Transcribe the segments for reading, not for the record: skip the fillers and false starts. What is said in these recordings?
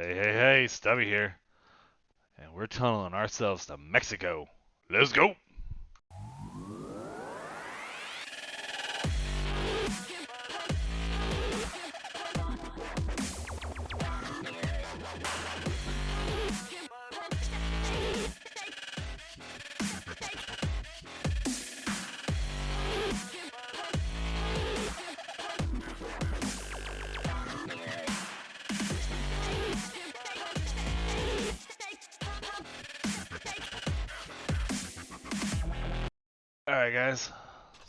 Hey, Stubby here, and we're tunneling ourselves to Mexico. Let's go! Alright, guys.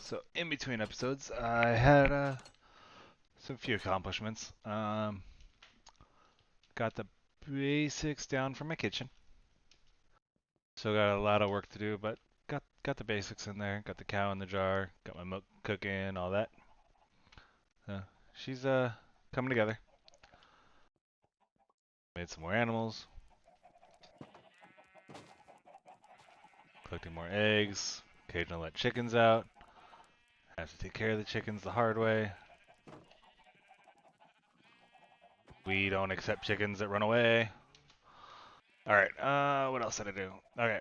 So, in between episodes, I had some few accomplishments. Got the basics down for my kitchen. Still got a lot of work to do, but got the basics in there. Got the cow in the jar. Got my milk cooking, all that. Uh, she's coming together. Made some more animals. Collecting more eggs. Occasionally let chickens out. Have to take care of the chickens the hard way. We don't accept chickens that run away. Alright, what else did I do? Okay.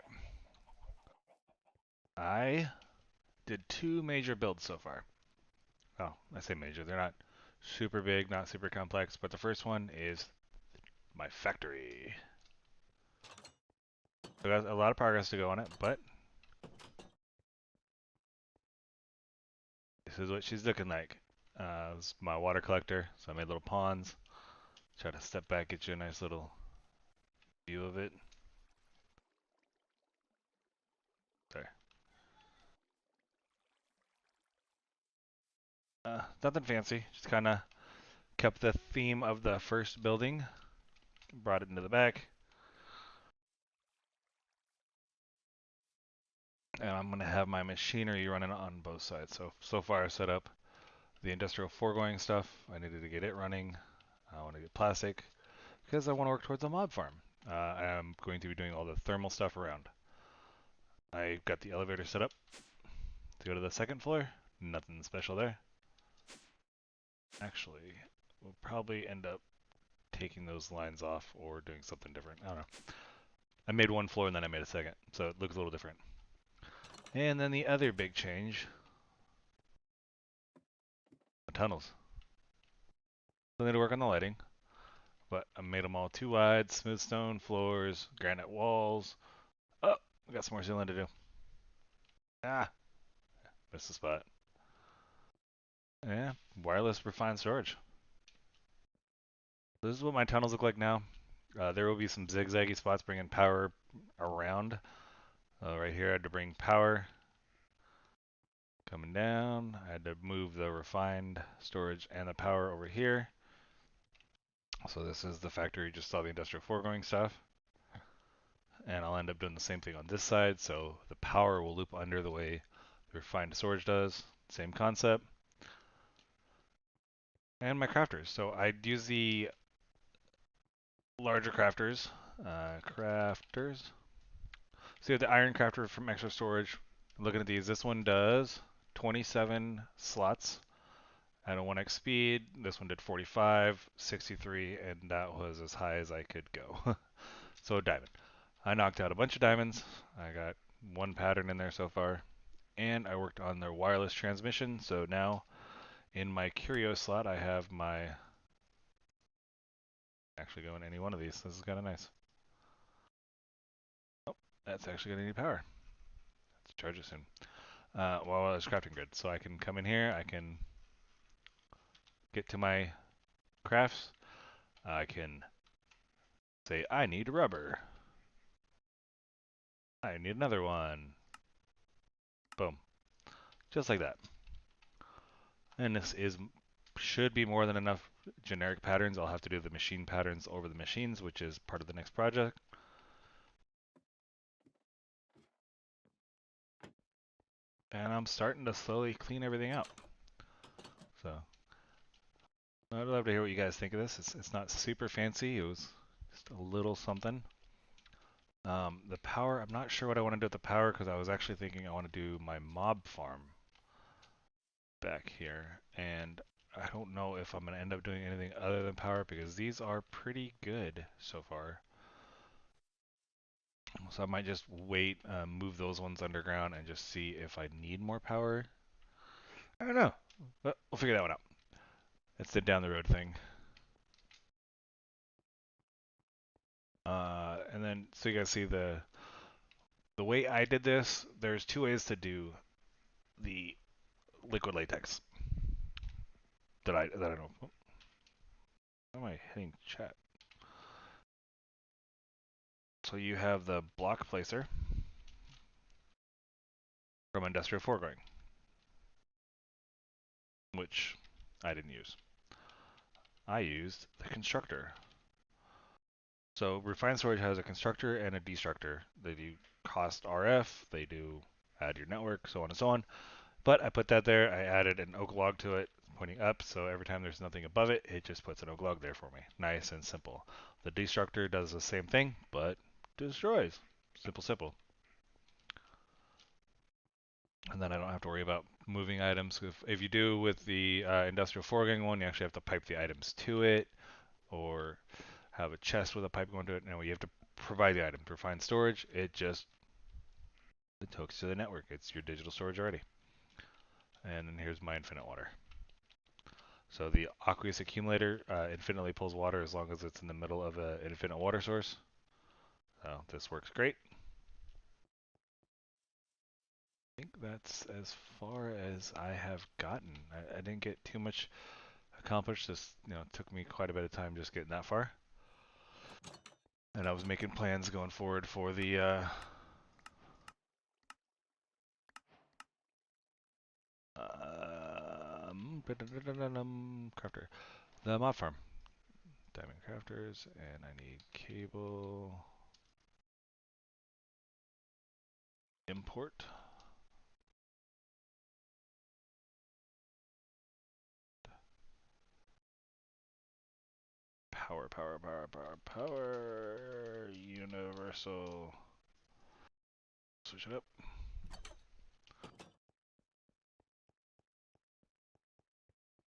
I did two major builds so far. Oh, I say major. They're not super big, not super complex, but the first one is my factory. So got a lot of progress to go on it, but this is what she's looking like. This is my water collector, so I made little ponds. Try to step back, get you a nice little view of it. There. Nothing fancy, just kind of kept the theme of the first building, brought it into the back. And I'm going to have my machinery running on both sides. So far I set up the industrial foregoing stuff. I needed to get it running. I want to get plastic because I want to work towards a mob farm. I'm going to be doing all the thermal stuff around. I got the elevator set up to go to the second floor. Nothing special there. Actually, we'll probably end up taking those lines off or doing something different. I don't know. I made one floor and then I made a second, so it looks a little different. And then the other big change, the tunnels. Still need to work on the lighting, but I made them all too wide, smooth stone floors, granite walls. Oh, we got some more ceiling to do. Ah, missed the spot. Yeah, wireless refined storage. This is what my tunnels look like now. There will be some zigzaggy spots bringing power around. Right here I had to bring power coming down. I had to move the refined storage and the power over here. So this is the factory you just saw the industrial foregoing stuff. And I'll end up doing the same thing on this side, so the power will loop under the way the refined storage does. Same concept. And my crafters. So I'd use the larger crafters. Crafters. So you have the iron crafter from extra storage. Looking at these, this one does 27 slots at a 1x speed. This one did 45, 63, and that was as high as I could go. So a diamond. I knocked out a bunch of diamonds. I got one pattern in there so far. And I worked on their wireless transmission. So now in my curio slot, I have my... Actually go in any one of these. This is kind of nice. Oh, that's actually going to need power. Let's charge it soon. Well, it's crafting grid. So I can come in here. I can get to my crafts. I can say, I need rubber. I need another one. Boom. Just like that. And this should be more than enough generic patterns. I'll have to do the machine patterns over the machines, which is part of the next project. And I'm starting to slowly clean everything out. So I'd love to hear what you guys think of this. It's not super fancy. It was just a little something. The power, I'm not sure what I want to do with the power because I was actually thinking I want to do my mob farm back here. And I don't know if I'm going to end up doing anything other than power because these are pretty good so far. So I might just wait, move those ones underground and just see if I need more power. I don't know, but we'll figure that one out. It's the down the road thing. And then, so you guys see the way I did this, there's two ways to do the liquid latex that I know. Oh, why am I hitting chat? So you have the block placer from Industrial Foregoing, which I didn't use. I used the constructor. So refined storage has a constructor and a destructor. They do cost RF, they do add your network, so on and so on. But I put that there. I added an oak log to it pointing up, so every time there's nothing above it, it just puts an oak log there for me. Nice and simple. The destructor does the same thing, but destroys. Simple, simple. And then I don't have to worry about moving items. If you do with the industrial foregang one, you actually have to pipe the items to it, or have a chest with a pipe going to it. No, you have to provide the item. For refined storage, it hooks to the network. It's your digital storage already. And then here's my infinite water. So the aqueous accumulator infinitely pulls water as long as it's in the middle of an infinite water source. So this works great. I think that's as far as I have gotten. I didn't get too much accomplished. This took me quite a bit of time just getting that far. And I was making plans going forward for the crafter, the mob farm. Diamond crafters, and I need cable import. Power, power, power, power, power. Universal. Switch it up.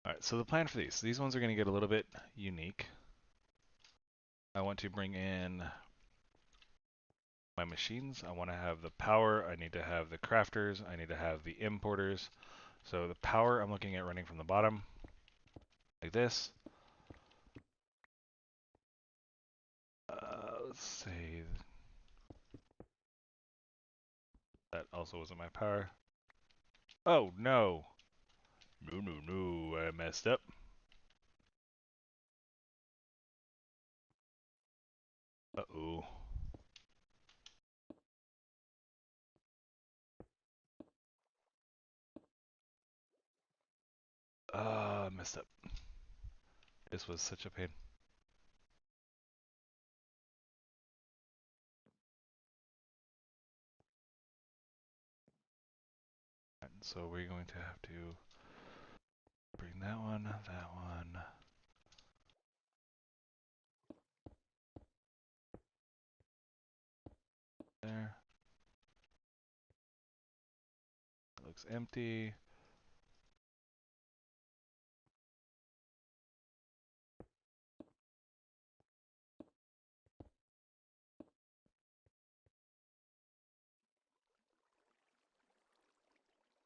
Alright, so the plan for these ones are going to get a little bit unique. I want to bring in my machines. I want to have the power. I need to have the crafters. I need to have the importers. So the power I'm looking at running from the bottom, like this. Let's say that also wasn't my power. Oh no! No, no, no! I messed up. Uh-oh. I messed up. This was such a pain. So we're going to have to bring that one, there. It looks empty.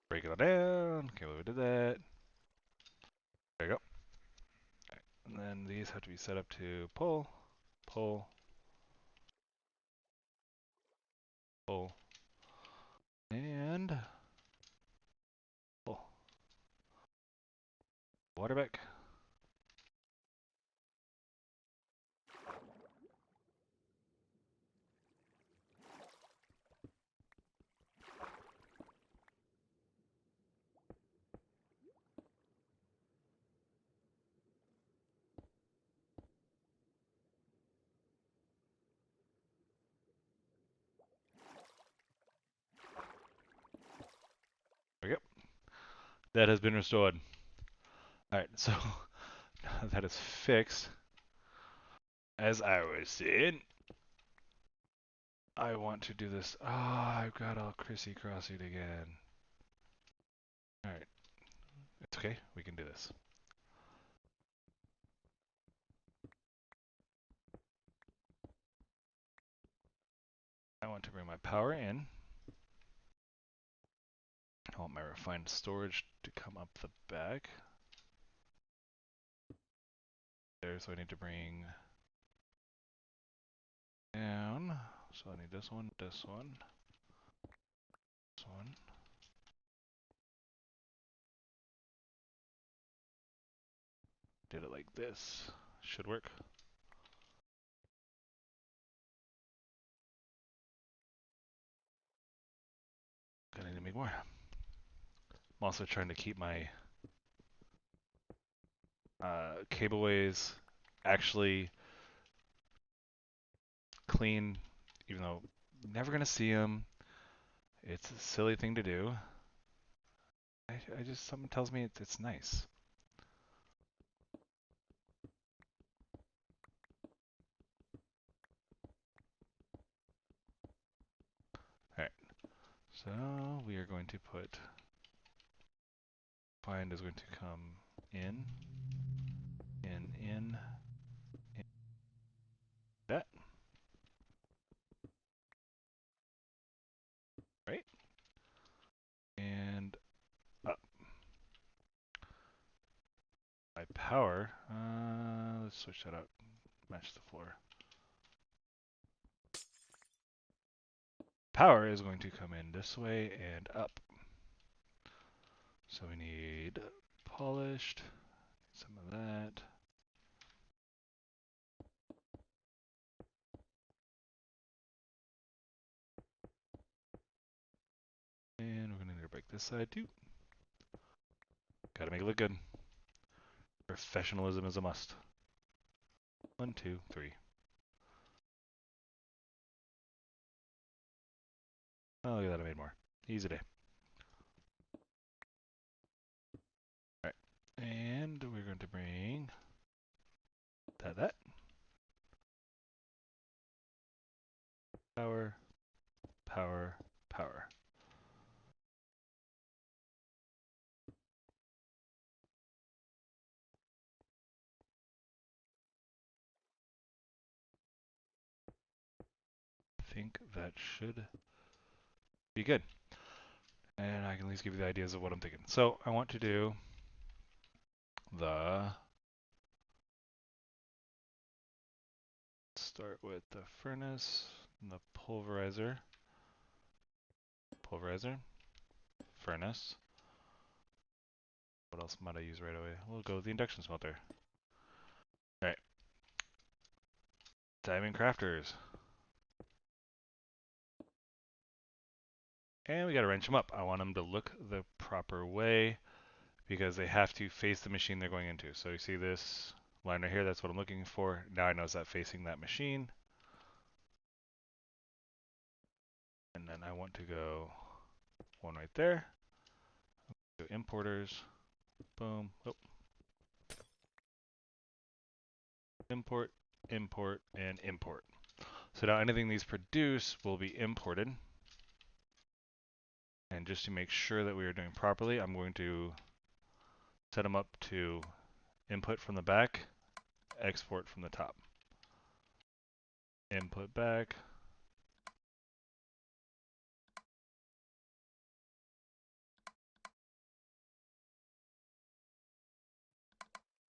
Break it all down. Okay, we did that. There you go. Right. And then these have to be set up to pull, pull, pull, and pull. Water back. There we go. That has been restored. Alright, so that is fixed. As I was saying, I want to do this. Oh, I've got all crissy-crossy again. Alright. It's okay. We can do this. I want to bring my power in. I want my refined storage to come up the back. There, so I need to bring down. So I need this one, this one, this one. Did it like this. Should work. Gonna need to make more. I'm also trying to keep my cableways actually clean, even though you're never gonna see them. It's a silly thing to do. I just, something tells me it's nice. Alright, so we are going to put, find is going to come in, in, that. Right? And up. My power, let's switch that up, match the floor. Power is going to come in this way and up. So we need polished, some of that. And we're going to need to break this side too. Gotta make it look good. Professionalism is a must. 1, 2, 3. Oh, look at that, I made more. Easy day. Alright. And we're going to bring that. Power, power, power. I think that should be good. And I can at least give you the ideas of what I'm thinking. So I want to do the, start with the furnace and the pulverizer, furnace. What else might I use right away? We'll go with the induction smelter. Alright. Diamond crafters. And we gotta wrench them up. I want them to look the proper way because they have to face the machine they're going into. So you see this line right here, that's what I'm looking for. Now I know it's that facing that machine. And then I want to go one right there. Go importers. Boom. Oh. Import, import, and import. So now anything these produce will be imported. And just to make sure that we are doing properly, I'm going to set them up to input from the back, export from the top. Input back.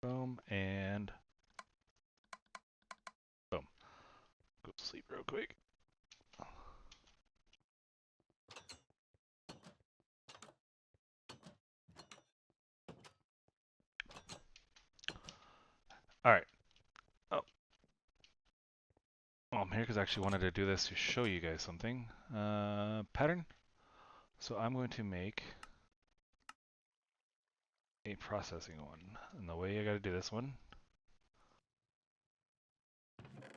Boom, and boom. Go sleep real quick. Alright. Oh. Well, I'm here because I actually wanted to do this to show you guys something. Pattern. So I'm going to make a processing one. And the way I gotta do this one,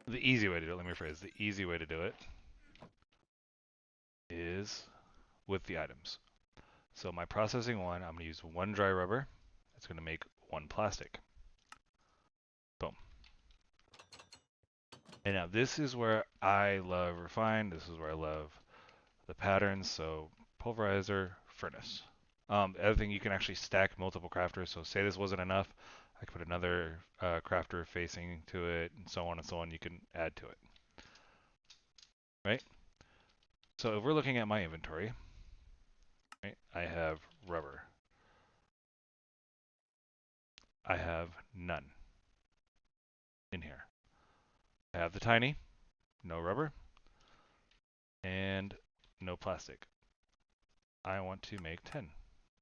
the easy way to do it, let me rephrase, the easy way to do it is with the items. So my processing one, I'm gonna use one dry rubber. It's gonna make one plastic. Boom. And now this is where I love refine. This is where I love the patterns. So pulverizer, furnace. The other thing, you can actually stack multiple crafters. So say this wasn't enough, I could put another crafter facing to it, and so on and so on. You can add to it, right? So if we're looking at my inventory, right, I have rubber. I have none in here. I have the tiny, no rubber, and no plastic. I want to make 10.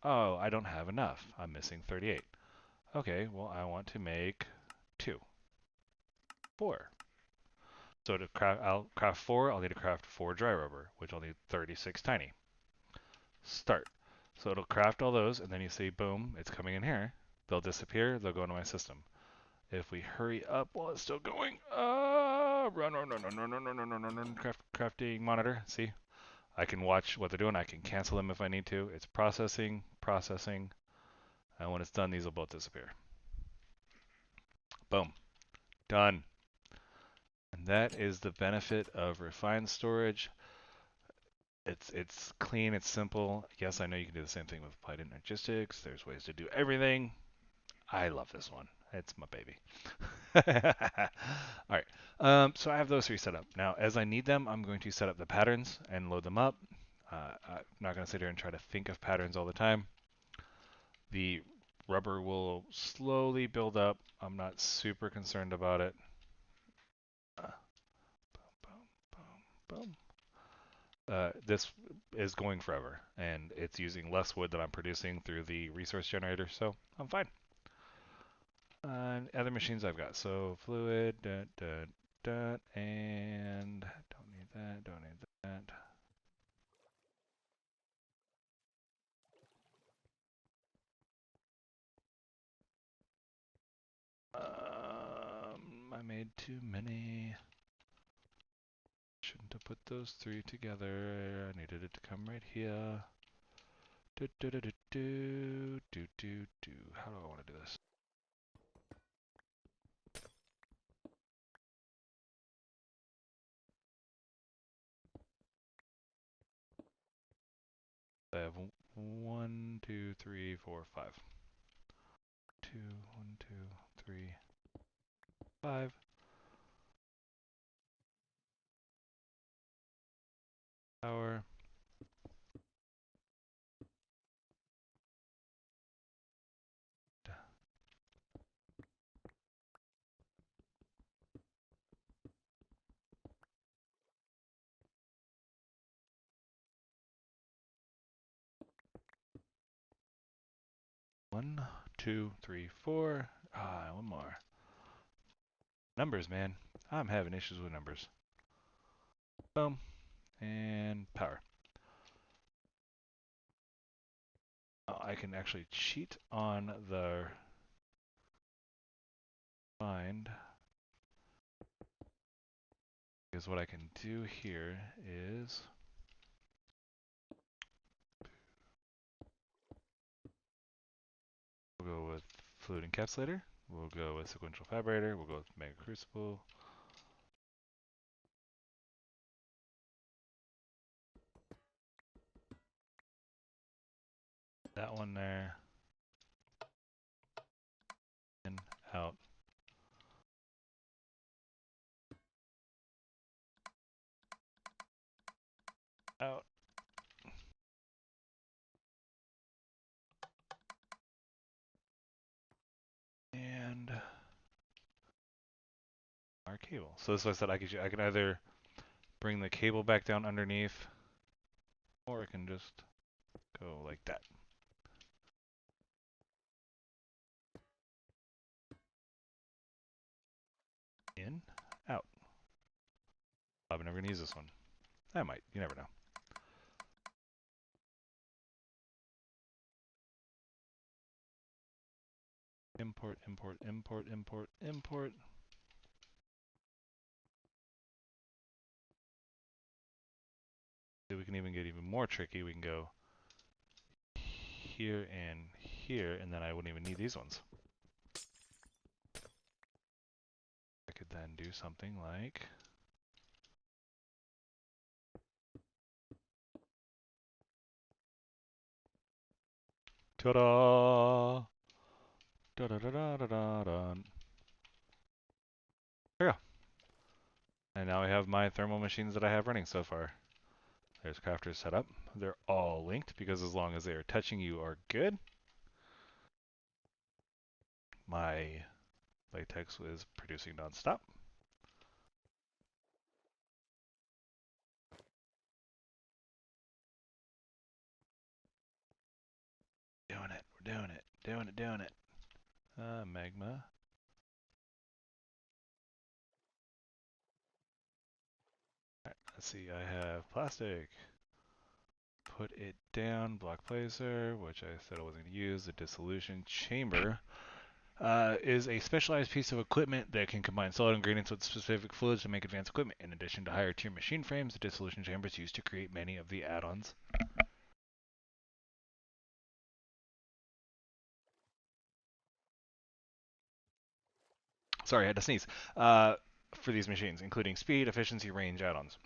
Oh, I don't have enough. I'm missing 38. Okay, well, I want to make 2. 4. So to craft, I'll craft 4. I'll need to craft 4 dry rubber, which I'll need 36 tiny. Start. So it'll craft all those, and then you see, boom, it's coming in here. They'll disappear. They'll go into my system. If we hurry up while it's still going, run, run, run, run, run, run, run, run, run, run, run, crafting monitor. See, I can watch what they're doing. I can cancel them if I need to. It's processing, processing, and when it's done, these will both disappear. Boom, done. And that is the benefit of refined storage. It's clean, it's simple. Yes, I know you can do the same thing with applied energistics. There's ways to do everything. I love this one. It's my baby. All right. So I have those 3 set up. Now, as I need them, I'm going to set up the patterns and load them up. I'm not going to sit here and try to think of patterns all the time. The rubber will slowly build up. I'm not super concerned about it. Boom, boom, boom. This is going forever, and it's using less wood than I'm producing through the resource generator, so I'm fine. Other machines I've got, so fluid, and don't need that, don't need that. I made too many. Shouldn't have put those 3 together. I needed it to come right here. Do do do do do do do do. How do I want to do this? I have 1, 2, 3, 4, 5. 2, 1, 2, 3, 5. Power. One, two, three, four. One more. Numbers, man. I'm having issues with numbers. Boom. And power. I can actually cheat on the find. Because what I can do here is we'll go with fluid encapsulator. We'll go with sequential fabricator. We'll go with mega crucible. That one there. In, out. Out. And our cable. So this is what I said I can either bring the cable back down underneath, or I can just go like that. In, out. I'm never gonna use this one. I might, you never know. Import, import, import, import, import. So we can even get even more tricky. We can go here, and then I wouldn't even need these ones. I could then do something like ta-da! Da-da-da-da-da-da. There we go. And now I have my thermal machines that I have running so far. There's crafters set up. They're all linked because as long as they are touching you are good. My latex is producing nonstop. Doing it. We're doing it. Doing it. Magma. Alright, let's see. I have plastic. Put it down. Block placer, which I said I wasn't going to use. The dissolution chamber is a specialized piece of equipment that can combine solid ingredients with specific fluids to make advanced equipment. In addition to higher tier machine frames, the dissolution chamber is used to create many of the add-ons. Sorry, I had to sneeze. For these machines, including speed, efficiency, range add-ons.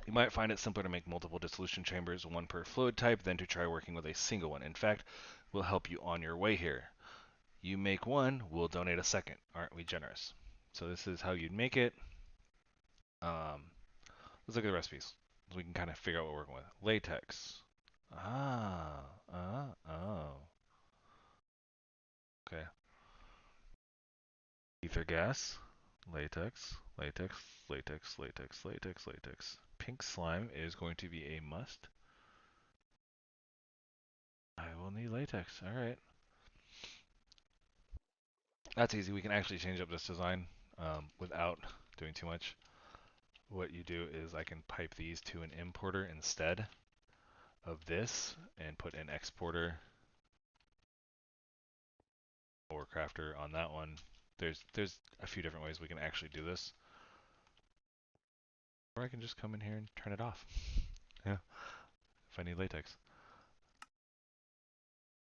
You might find it simpler to make multiple dissolution chambers, one per fluid type, than to try working with a single one. In fact, we'll help you on your way here. You make one, we'll donate a second. Aren't we generous? So this is how you'd make it. Let's look at the recipes so we can kind of figure out what we're working with. Latex. Oh. Okay. Ether gas. Latex. Latex. Pink slime is going to be a must. I will need latex. Alright. That's easy. We can actually change up this design without doing too much. What you do is I can pipe these to an importer instead of this and put an exporter or crafter on that one. There's a few different ways we can actually do this. Or I can just come in here and turn it off. Yeah, if I need latex.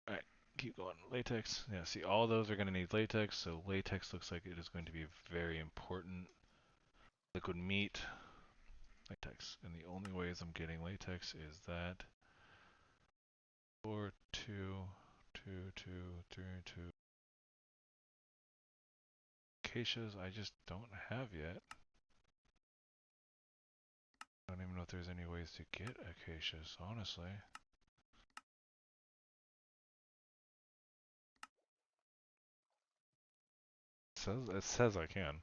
Alright, keep going. Latex. Yeah, see, all those are going to need latex, so latex looks like it is going to be very important. Liquid meat, latex. And the only ways I'm getting latex is that 4, 2, 2, 2, 3, 2. Acacias I just don't have yet. I don't even know if there's any ways to get acacias, honestly. It says I can.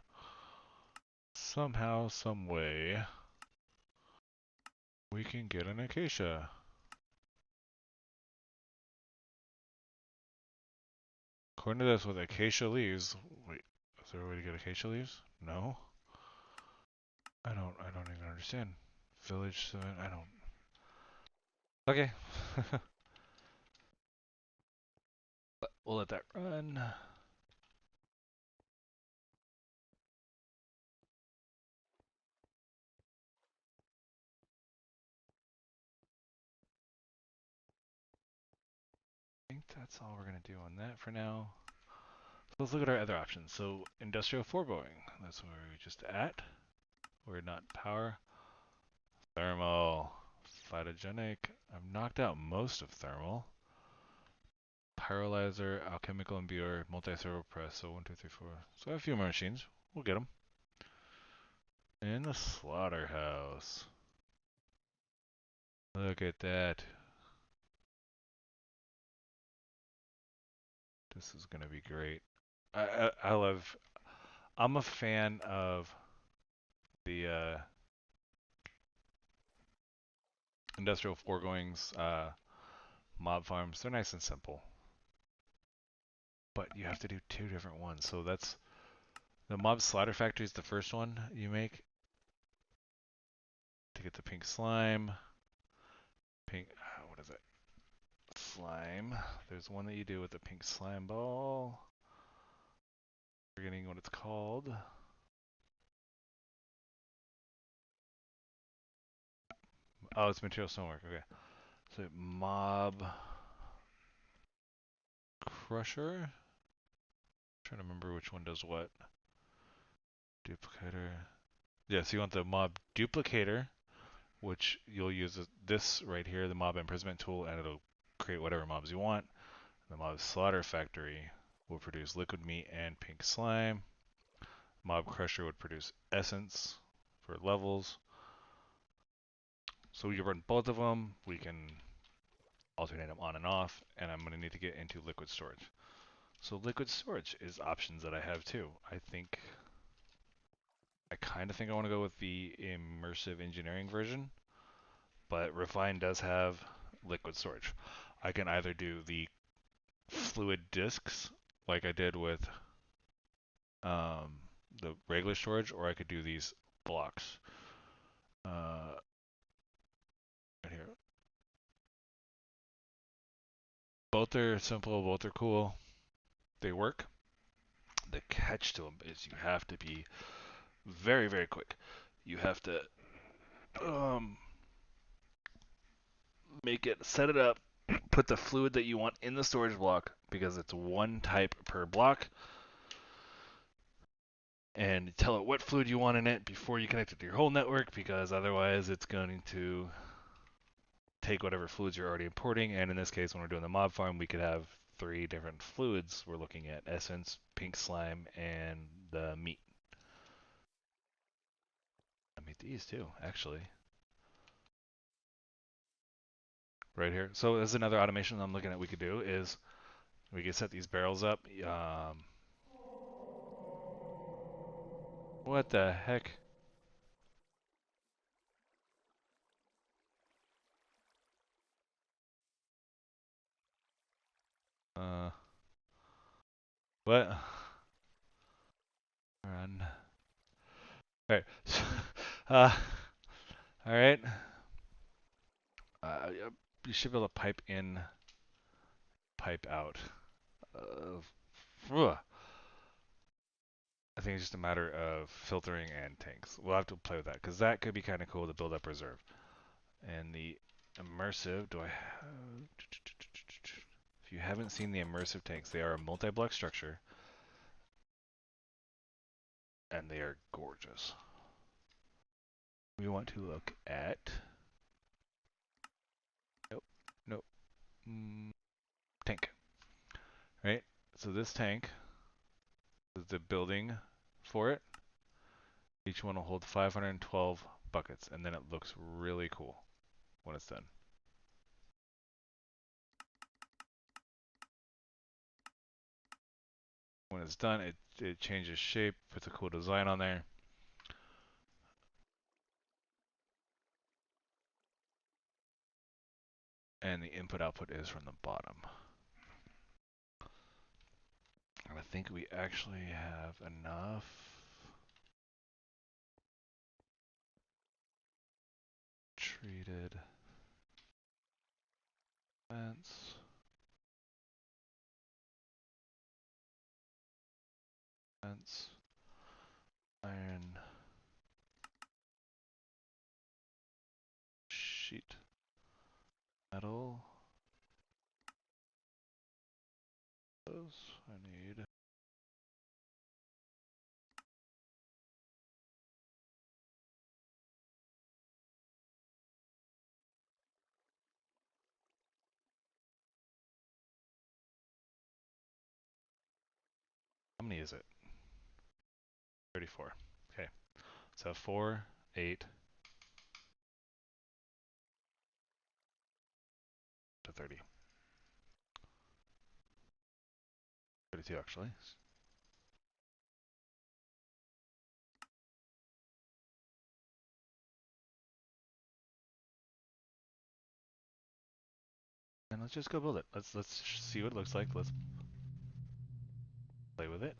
Somehow, some way, we can get an acacia. According to this, with acacia leaves, wait, is there a way to get acacia leaves? No? I don't even understand. Village 7, I don't. Okay. We'll let that run. I think that's all we're gonna do on that for now. So let's look at our other options. So industrial foregoing, that's where we just at. We're not power. Thermal, phytogenic. I've knocked out most of thermal. Pyrolyzer, alchemical imbuer, multi-servo press. So 1, 2, 3, 4. So I have a few more machines. We'll get them. In the slaughterhouse. Look at that. This is gonna be great. I love. I'm a fan of the industrial foregoings mob farms. They're nice and simple, but you have to do two different ones. So that's the mob slaughter factory is the first one you make to get the pink slime. Pink. What is it? Slime. There's one that you do with the pink slime ball. Forgetting what it's called. Oh, it's material stonework. Okay. So mob crusher. Trying to remember which one does what. Duplicator. Yeah, so you want the mob duplicator, which you'll use this right here, the mob imprisonment tool, and it'll create whatever mobs you want. The mob slaughter factory will produce liquid meat and pink slime. Mob crusher would produce essence for levels. So you run both of them. We can alternate them on and off, and I'm going to need to get into liquid storage. So liquid storage is options that I have too. I kind of think I want to go with the immersive engineering version, but Refine does have liquid storage. I can either do the fluid disks like I did with um, the regular storage, or I could do these blocks. Right here. Both are simple, both are cool. They work. The catch to them is you have to be very, very quick. You have to um, set it up, put the fluid that you want in the storage block because it's one type per block, and tell it what fluid you want in it before you connect it to your whole network because otherwise it's going to take whatever fluids you're already importing. And in this case, when we're doing the mob farm, we could have 3 different fluids we're looking at: essence, pink slime, and the meat. I made these too, actually. Right here. So as another automation I'm looking at we could do is we could set these barrels up. What the heck? Uh, what? Run. All right. uh, all right. You should be able to pipe in, pipe out. Uh, I think it's just a matter of filtering and tanks. We'll have to play with that because that could be kind of cool to build up reserve. And the immersive, do I have? If you haven't seen the immersive tanks, they are a multi-block structure and they are gorgeous. We want to look at. Nope, nope. Tank. Right? So this tank is the building for it. Each one will hold 512 buckets, and then it looks really cool when it's done. When it's done, it changes shape, puts a cool design on there. And the input output is from the bottom. And I think we actually have enough. Treated fence. Fence. Iron. Sheet. Metal. Those I need. How many is it? 34. Okay. So 4, 8 to 30. 32 actually. And let's just go build it. Let's see what it looks like. Let's play with it.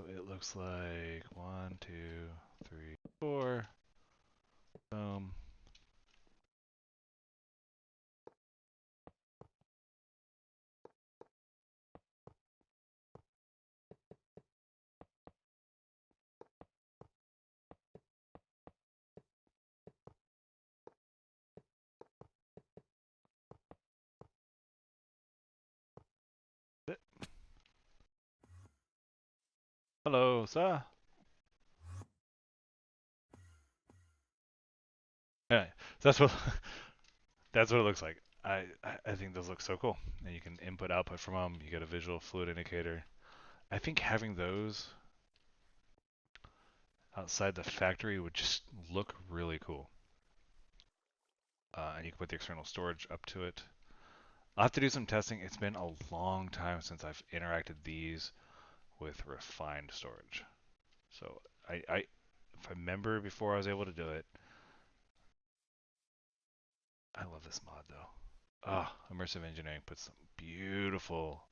It looks like 1, 2, 3, 4. Boom. Hello, sir. Yeah, that's what that's what it looks like. I think those look so cool. And you can input output from them. You get a visual fluid indicator. I think having those outside the factory would just look really cool. And you can put the external storage up to it. I'll have to do some testing. It's been a long time since I've interacted these with refined storage. So if I remember before I was able to do it, I love this mod though. Ah, immersive engineering puts some beautiful,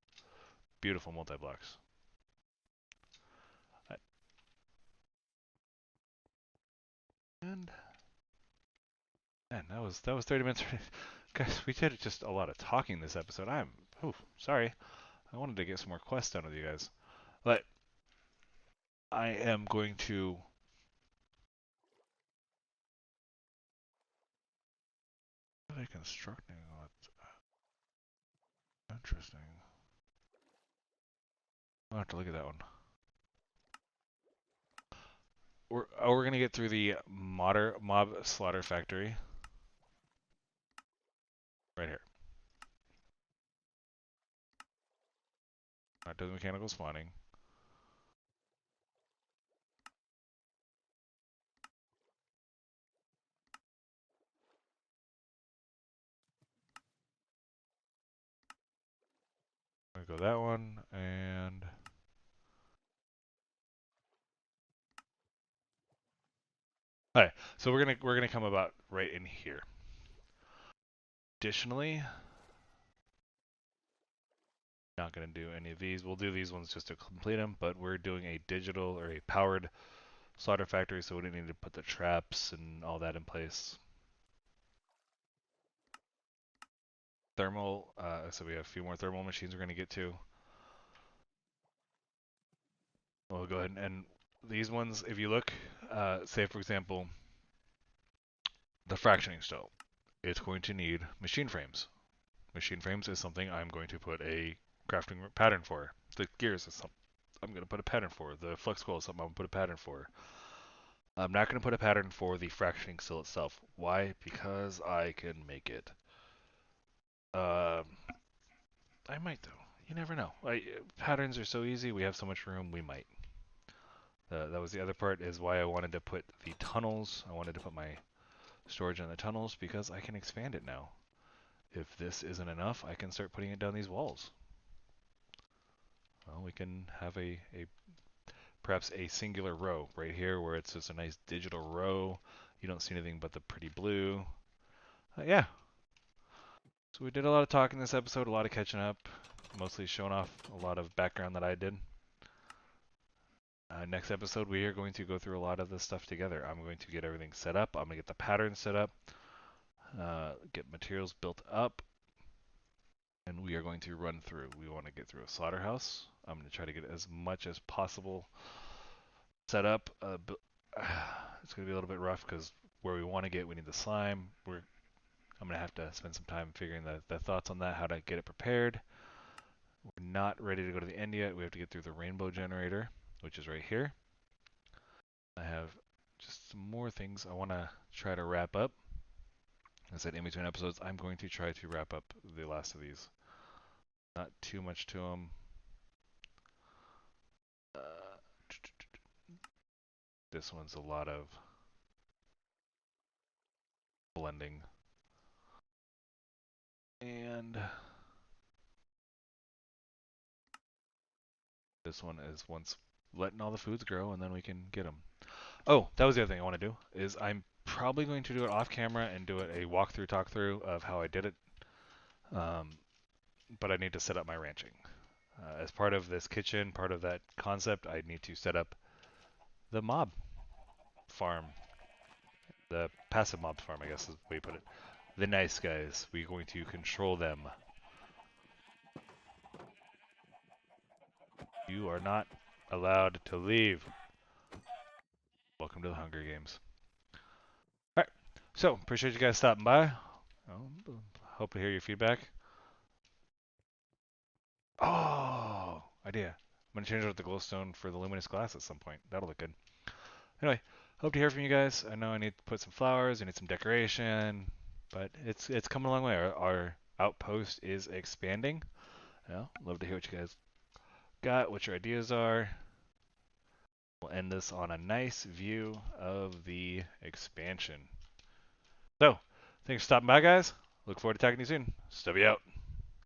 beautiful multi-blocks. And man, that was 30 minutes. Guys, we did just a lot of talking this episode. Sorry. I wanted to get some more quests done with you guys. But I am going to what are they constructing? Interesting. I'll have to look at that one. We're gonna get through the mob slaughter factory right here. That does mechanical spawning. I'm gonna go that one and alright, so we're gonna come about right in here. Additionally, not gonna do any of these. We'll do these ones just to complete them, but we're doing a digital or a powered slaughter factory, so we didn't need to put the traps and all that in place. Thermal, so we have a few more thermal machines we're gonna get to. We'll go ahead and these ones, if you look, say for example, the fractioning stove, it's going to need machine frames. Machine frames is something I'm going to put a crafting pattern for. The gears is something I'm going to put a pattern for. The flex coil is something I'm going to put a pattern for. I'm not going to put a pattern for the fractioning still itself. Why? Because I can make it. I might though. You never know. Patterns are so easy. We have so much room. We might. That was the other part, is why I wanted to put the tunnels. I wanted to put my storage in the tunnels because I can expand it now. If this isn't enough, I can start putting it down these walls. Well, we can have perhaps a singular row right here where it's just a nice digital row. You don't see anything but the pretty blue. Yeah. So we did a lot of talking this episode, a lot of catching up, mostly showing off a lot of background that I did. Next episode, we are going to go through a lot of this stuff together. I'm going to get everything set up. I'm going to get the pattern set up, get materials built up, and we are going to run through. We want to get through a slaughterhouse. I'm going to try to get as much as possible set up. It's going to be a little bit rough because where we want to get, we need the slime. I'm going to have to spend some time figuring the thoughts on that, how to get it prepared. We're not ready to go to the end yet. We have to get through the rainbow generator, which is right here. I have just some more things I want to try to wrap up. As I said, in between episodes, I'm going to try to wrap up the last of these. Not too much to them. This one's a lot of blending. And this one is once letting all the foods grow, and then we can get them. Oh, that was the other thing I want to do, is I'm probably going to do it off camera and do it a walkthrough, talk-through of how I did it. But I need to set up my ranching. As part of this kitchen, part of that concept, I need to set up the mob farm. The passive mob farm, I guess is the way you put it. The nice guys. We're going to control them. You are not allowed to leave. Welcome to the Hunger Games. Alright, so appreciate you guys stopping by. Hope to hear your feedback. Oh, idea. I'm going to change out the glowstone for the luminous glass at some point. That'll look good. Anyway, hope to hear from you guys. I know I need to put some flowers, I need some decoration, but it's coming a long way. Our outpost is expanding. Love to hear what you guys got, what your ideas are. We'll end end this on a nice view of the expansion. So, thanks for stopping by, guys. Look forward to talking to you soon. Stubby out.